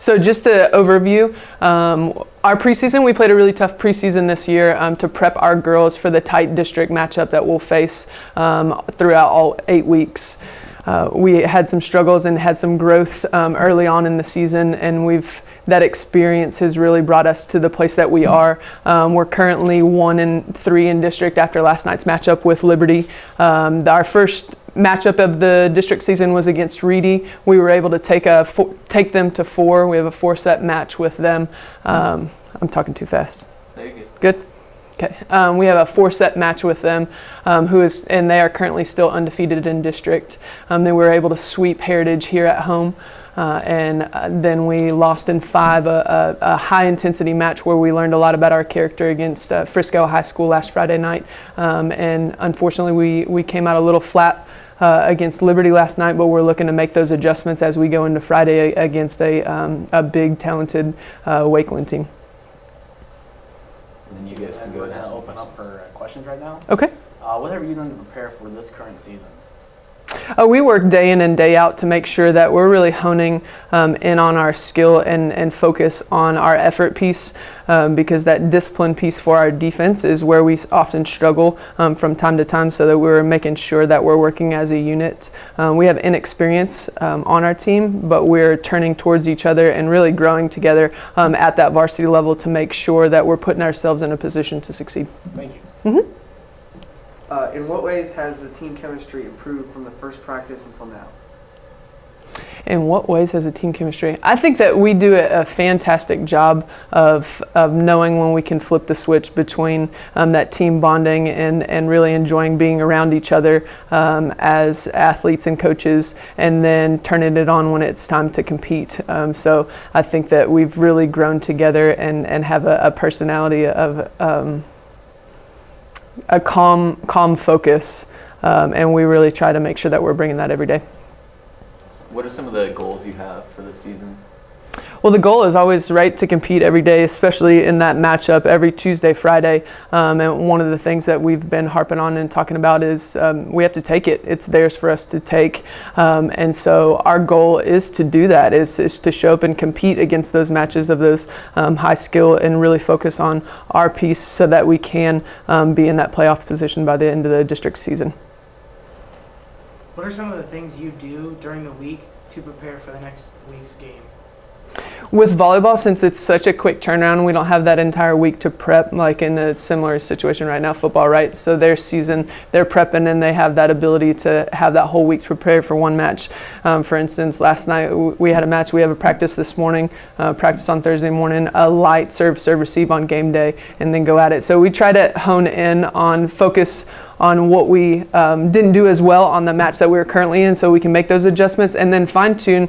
So just to overview, our preseason, we played a really tough preseason this year to prep our girls for the tight district matchup that we'll face throughout all 8 weeks. We had some struggles and had some growth early on in the season, and that experience has really brought us to the place that we are. We're currently 1-3 in district after last night's matchup with Liberty. Our first matchup of the district season was against Reedy. We were able to take them to 4. We have a 4-set match with them. I'm talking too fast. There you go. Good? Okay. We have a 4-set match with them, and they are currently still undefeated in district. They were able to sweep Heritage here at home. And then we lost in 5, a high-intensity match where we learned a lot about our character against Frisco High School last Friday night. And unfortunately, we came out a little flat against Liberty last night, but we're looking to make those adjustments as we go into Friday against a big, talented Wakeland team. And then you guys can go ahead and open up for questions right now. Okay. What have you done to prepare for this current season? We work day in and day out to make sure that we're really honing in on our skill and focus on our effort piece, because that discipline piece for our defense is where we often struggle from time to time, so that we're making sure that we're working as a unit. We have inexperience on our team, but we're turning towards each other and really growing together at that varsity level to make sure that we're putting ourselves in a position to succeed. Thank you. Mm-hmm. In what ways has the team chemistry improved from the first practice until now? In what ways has the team chemistry? I think that we do a fantastic job of knowing when we can flip the switch between that team bonding and really enjoying being around each other as athletes and coaches, and then turning it on when it's time to compete. So I think that we've really grown together and have a personality of a calm focus, and we really try to make sure that we're bringing that every day. What are some of the goals you have for this season? Well, the goal is always to compete every day, especially in that matchup every Tuesday, Friday. And one of the things that we've been harping on and talking about is we have to take it. It's theirs for us to take. And so our goal is to do that, is to show up and compete against those matches of those high skill and really focus on our piece so that we can be in that playoff position by the end of the district season. What are some of the things you do during the week to prepare for the next week's game? With volleyball, since it's such a quick turnaround, we don't have that entire week to prep like in a similar situation right now, football, right? So their season, they're prepping and they have that ability to have that whole week to prepare for one match. For instance, last night we had a match. We have a practice this morning, practice on Thursday morning, a light serve receive on game day, and then go at it. So we try to hone in on focus on what we didn't do as well on the match that we're currently in, so we can make those adjustments and then fine-tune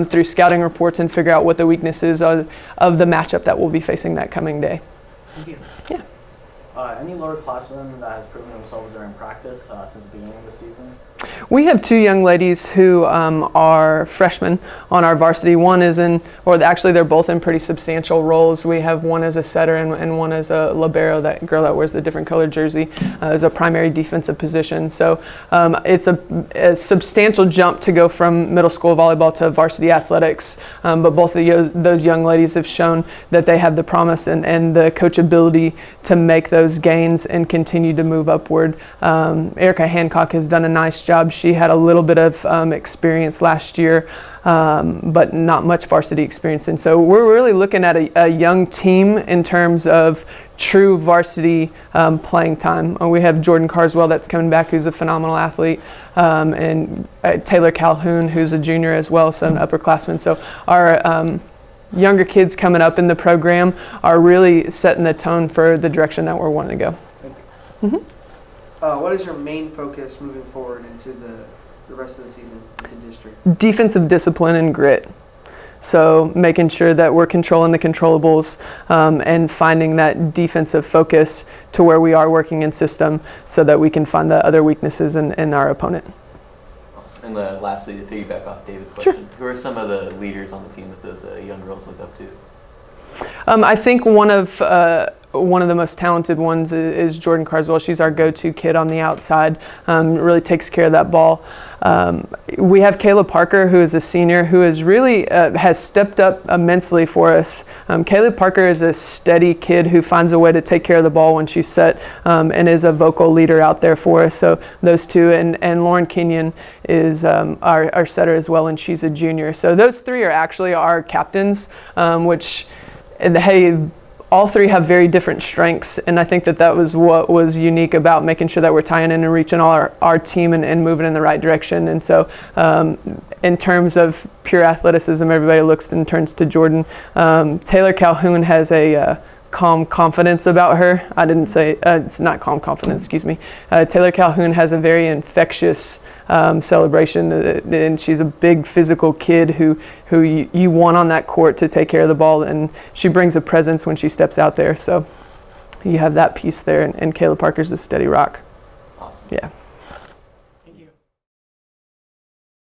through scouting reports and figure out what the weaknesses are of the matchup that we'll be facing that coming day. Thank you. Yeah. Any lower classmen that has proven themselves during practice since the beginning of the season? We have 2 young ladies who are freshmen on our varsity. One is actually they're both in pretty substantial roles. We have one as a setter and one as a libero, that girl that wears the different colored jersey, as a primary defensive position. So it's a substantial jump to go from middle school volleyball to varsity athletics. But both of those young ladies have shown that they have the promise and the coachability to make those gains and continue to move upward. Erica Hancock has done a nice job. She had a little bit of experience last year, but not much varsity experience. And so we're really looking at a young team in terms of true varsity playing time. We have Jordan Carswell that's coming back, who's a phenomenal athlete, and Taylor Calhoun, who's a junior as well, so an upperclassman. So our younger kids coming up in the program are really setting the tone for the direction that we're wanting to go. Thank you. Mm-hmm. What is your main focus moving forward into the rest of the season, into district? Defensive discipline and grit. So making sure that we're controlling the controllables and finding that defensive focus to where we are working in system so that we can find the other weaknesses in our opponent. Awesome. And lastly, to piggyback off David's question, Sure. Who are some of the leaders on the team that those young girls look up to? I think one of one of the most talented ones is Jordan Carswell. She's our go-to kid on the outside, really takes care of that ball. We have Kayla Parker, who is a senior, who is really has stepped up immensely for us. Kayla Parker is a steady kid who finds a way to take care of the ball when she's set, and is a vocal leader out there for us. So those two, and Lauren Kenyon is our setter as well, and she's a junior. So those three are actually our captains, which, hey, all three have very different strengths, and I think that was what was unique about making sure that we're tying in and reaching all our team and moving in the right direction. And so in terms of pure athleticism, everybody looks and turns to Jordan. Taylor Calhoun has a calm confidence about her. I didn't say, it's not calm confidence, excuse me. Taylor Calhoun has a very infectious celebration, and she's a big physical kid who you want on that court to take care of the ball, and she brings a presence when she steps out there. So you have that piece there, and Kayla Parker's a steady rock. Awesome. Yeah.